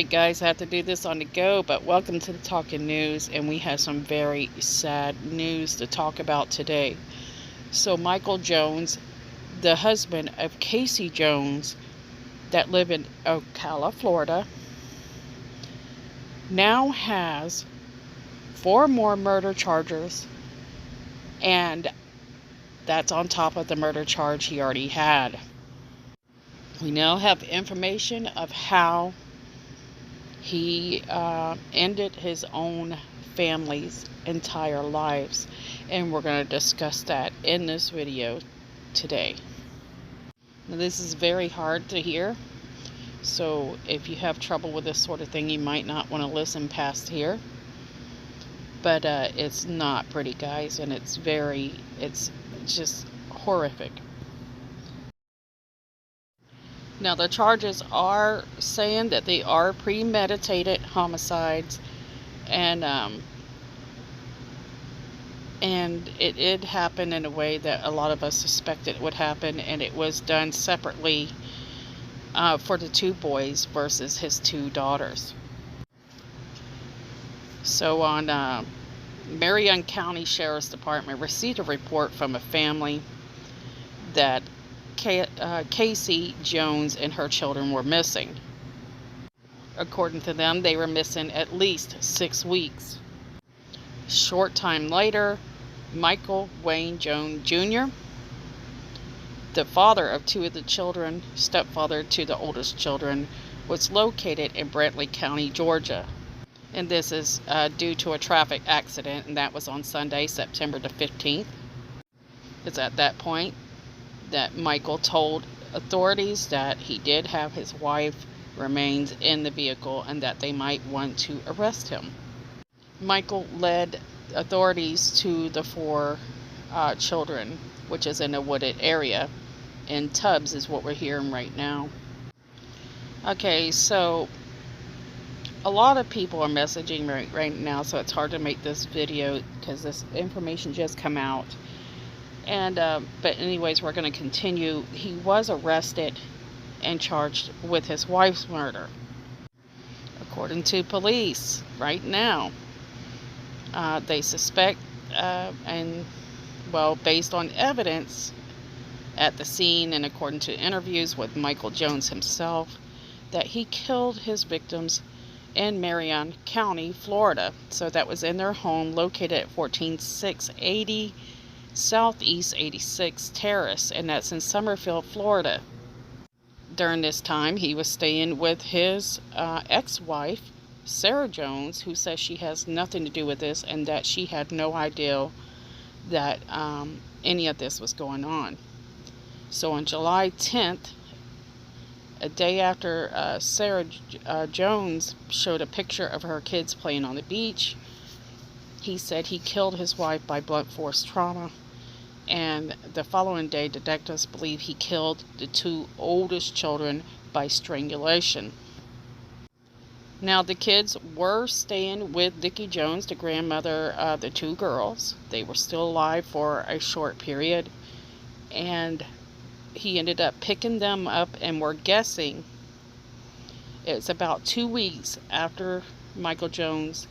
Alright guys, I have to do this on the go, but welcome to the Talking News, and we have some very sad news to talk about today. So Michael Jones, the husband of Casei Jones, that live in Ocala, Florida, now has 4 more murder charges, and that's on top of the murder charge he already had. We now have information of how he ended his own family's entire lives, and we're going to discuss that in this video today. Now, this is very hard to hear, so if you have trouble with this sort of thing, you might not want to listen past here. But it's not pretty, guys, and it's just horrific. Now, the charges are saying that they are premeditated homicides, and it did happen in a way that a lot of us suspected would happen, and it was done separately for the 2 boys versus his 2 daughters. So on Marion County Sheriff's Department received a report from a family that Casei Jones and her children were missing. According to them, they were missing at least 6 weeks. Short time later, Michael Wayne Jones Jr., the father of 2 of the children, stepfather to the oldest children, was located in Brantley County, Georgia. And this is due to a traffic accident, and that was on Sunday, September the 15th. It's at that point that Michael told authorities that he did have his wife remains in the vehicle and that they might want to arrest him. Michael led authorities to the 4 children, which is in a wooded area, and Tubbs is what we're hearing right now. Okay, so a lot of people are messaging right now, so it's hard to make this video because this information just come out. And but anyways, we're going to continue. He was arrested and charged with his wife's murder, according to police right now. They suspect, and well, based on evidence at the scene and according to interviews with Michael Jones himself, that he killed his victims in Marion County, Florida. So that was in their home located at 14680 Southeast 86th Terrace, and that's in Summerfield, Florida. During this time, he was staying with his ex-wife, Casei Jones, who says she has nothing to do with this and that she had no idea that any of this was going on. So on July 10th, a day after Casei Jones showed a picture of her kids playing on the beach, he said he killed his wife by blunt force trauma. And the following day, detectives believe he killed the 2 oldest children by strangulation. Now, the kids were staying with Dickie Jones, the grandmother of the 2 girls. They were still alive for a short period, and he ended up picking them up, and we're guessing it's about 2 weeks after Michael Jones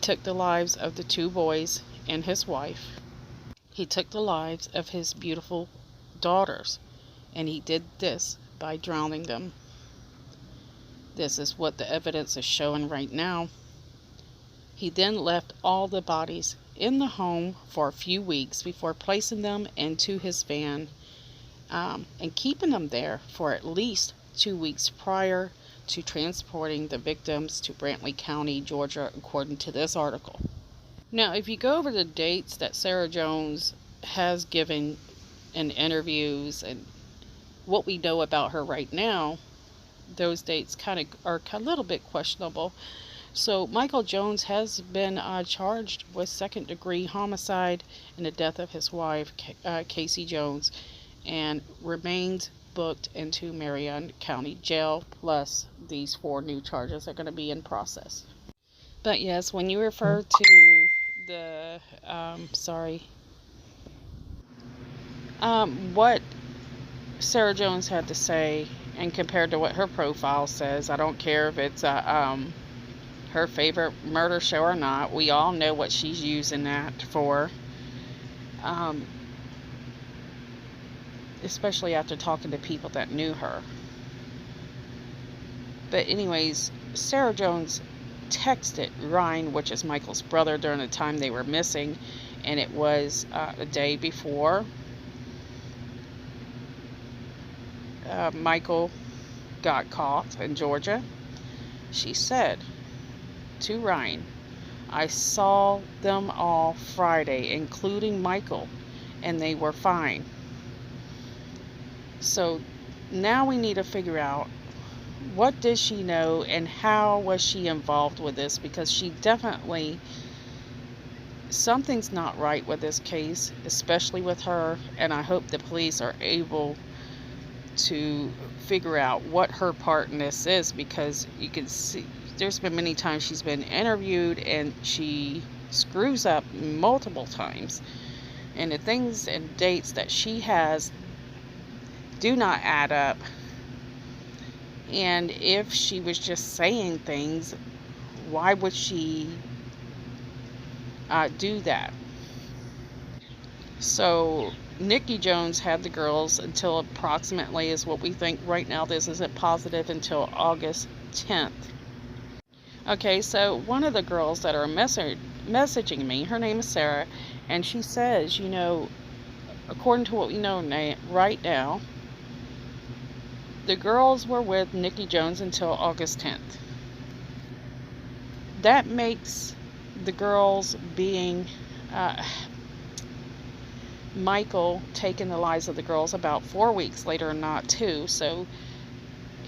took the lives of the 2 boys and his wife. He took the lives of his beautiful daughters, and he did this by drowning them. This is what the evidence is showing right now. He then left all the bodies in the home for a few weeks before placing them into his van and keeping them there for at least 2 weeks prior to transporting the victims to Brantley County, Georgia, according to this article. Now, if you go over the dates that Casei Jones has given in interviews and what we know about her right now, those dates kind of are a little bit questionable. So Michael Jones has been charged with 2nd-degree homicide in the death of his wife, Casei Jones, and remains booked into Marion County Jail, plus these 4 new charges are going to be in process. But yes, when you refer to the what Casei Jones had to say And compared to what her profile says, I don't care if it's her favorite murder show or not. We all know what she's using that for. Um, especially after talking to people that knew her. But anyways, Sarah Jones texted Ryan, which is Michael's brother, during the time they were missing, and it was a day before Michael got caught in Georgia. She said to Ryan, "I saw them all Friday, including Michael, and they were fine." So now we need to figure out, what did she know and how was she involved with this? Because she definitely, something's not right with this case, especially with her, and I hope the police are able to figure out what her part in this is, because you can see there's been many times she's been interviewed and she screws up multiple times, and the things and dates that she has do not add up. And if she was just saying things, why would she do that? So Nikki Jones had the girls until approximately, is what we think right now, this isn't positive, until August 10th. Okay, so one of the girls that are messaging me, her name is Sarah, and she says, according to what we know right now, the girls were with Nikki Jones until August 10th. That makes the girls being Michael taking the lives of the girls about 4 weeks later, and not 2. So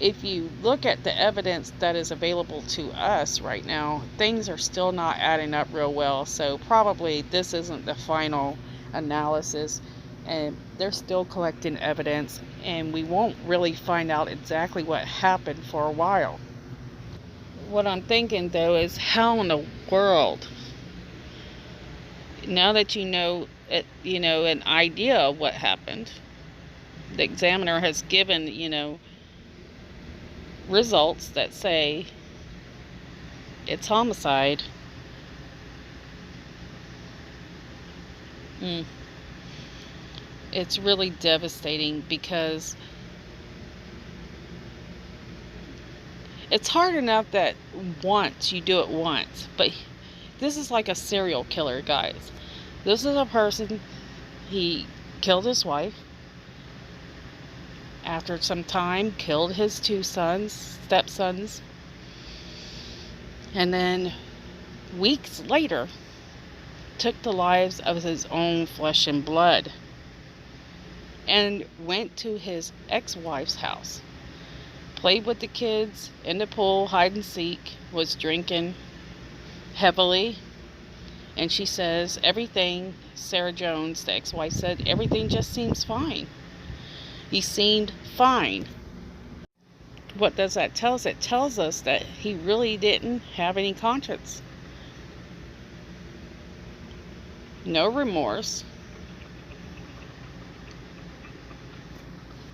if you look at the evidence that is available to us right now, things are still not adding up real well. So probably this isn't the final analysis, and they're still collecting evidence, and we won't really find out exactly what happened for a while. What I'm thinking though is, how in the world, now that you know an idea of what happened, the examiner has given results that say it's homicide. It's really devastating, because it's hard enough that once you do it once, but this is like a serial killer, guys. This is a person, he killed his wife, after some time killed his 2 stepsons, and then weeks later took the lives of his own flesh and blood, and went to his ex-wife's house, played with the kids in the pool, hide and seek, was drinking heavily, and she says everything, Sarah Jones, the ex-wife, said everything just seems fine. He seemed fine. What does that tell us? It tells us that he really didn't have any conscience. No remorse.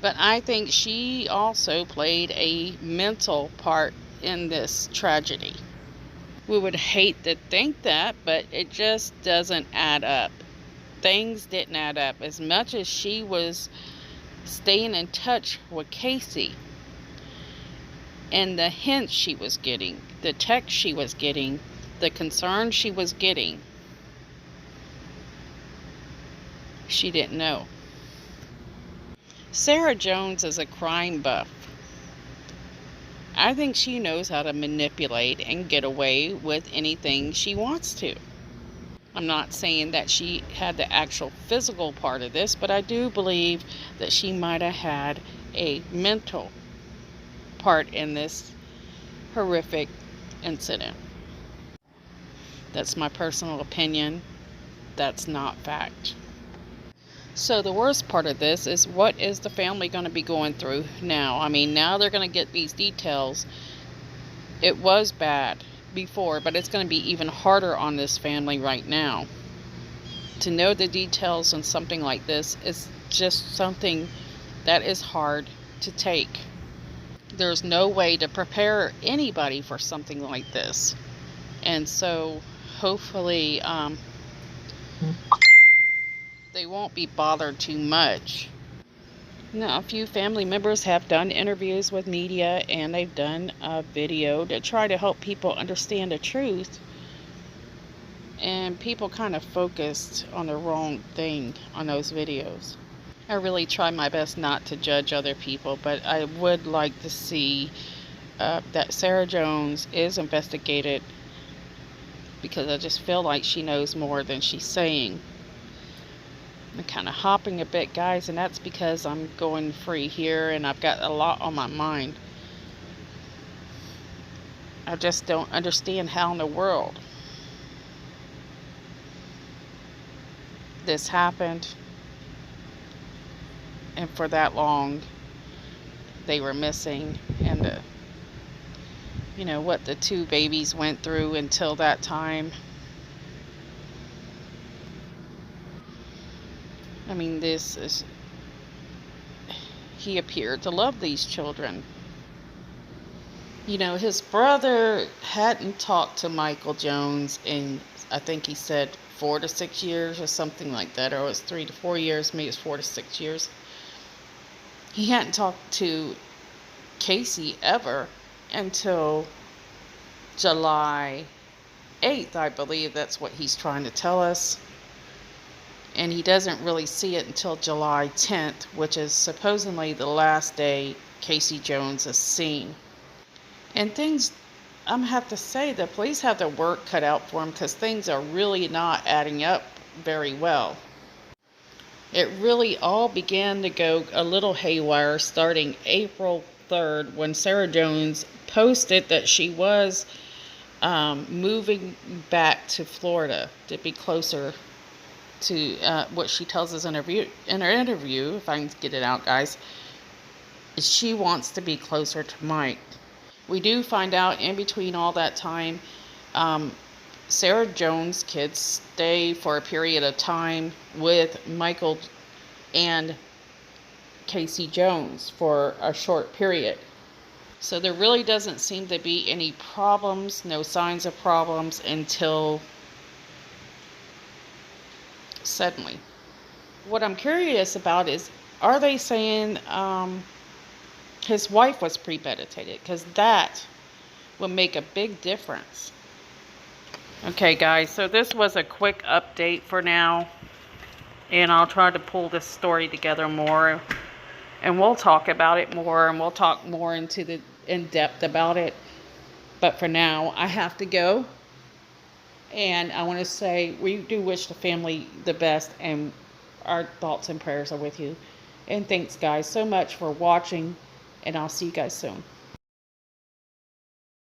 But I think she also played a mental part in this tragedy. We would hate to think that, but it just doesn't add up. Things didn't add up. As much as she was staying in touch with Casey, and the hints she was getting, the text she was getting, the concern she was getting, she didn't know. Sarah Jones is a crime buff. I think she knows how to manipulate and get away with anything she wants to. I'm not saying that she had the actual physical part of this, but I do believe that she might have had a mental part in this horrific incident. That's my personal opinion. That's not fact. So the worst part of this is, what is the family going to be going through now? I mean, now they're going to get these details. It was bad before, but it's going to be even harder on this family right now. To know the details on something like this is just something that is hard to take. there's no way to prepare anybody for something like this. And so hopefully they won't be bothered too much. Now, a few family members have done interviews with media, and they've done a video to try to help people understand the truth. And people kind of focused on the wrong thing on those videos. I really try my best not to judge other people, but I would like to see that Sarah Jones is investigated, because I just feel like she knows more than she's saying. I'm kind of hopping a bit, guys, and that's because I'm going free here and I've got a lot on my mind. I just don't understand how in the world this happened, and for that long they were missing, and what the two babies went through until that time. I mean, he appeared to love these children. His brother hadn't talked to Michael Jones in, I think he said 4 to 6 years or something like that, or it was 3 to 4 years, maybe it's 4 to 6 years. He hadn't talked to Casey ever until July 8th, I believe that's what he's trying to tell us. And he doesn't really see it until July 10th, which is supposedly the last day Casei Jones is seen. And things, I'm going to have to say, the police have their work cut out for them, because things are really not adding up very well. It really all began to go a little haywire starting April 3rd, when Sarah Jones posted that she was moving back to Florida to be closer to what she tells us in her interview, if I can get it out, guys, is she wants to be closer to Mike. We do find out in between all that time, Sarah Jones' kids stay for a period of time with Michael and Casei Jones for a short period. So there really doesn't seem to be any problems, no signs of problems, until suddenly. What I'm curious about is, are they saying his wife was premeditated? Because that would make a big difference. Okay, guys, so this was a quick update for now, and I'll try to pull this story together more, and we'll talk about it more, and we'll talk more in depth about it. But for now, I have to go. And I want to say, we do wish the family the best, and our thoughts and prayers are with you. And thanks, guys, so much for watching, and I'll see you guys soon.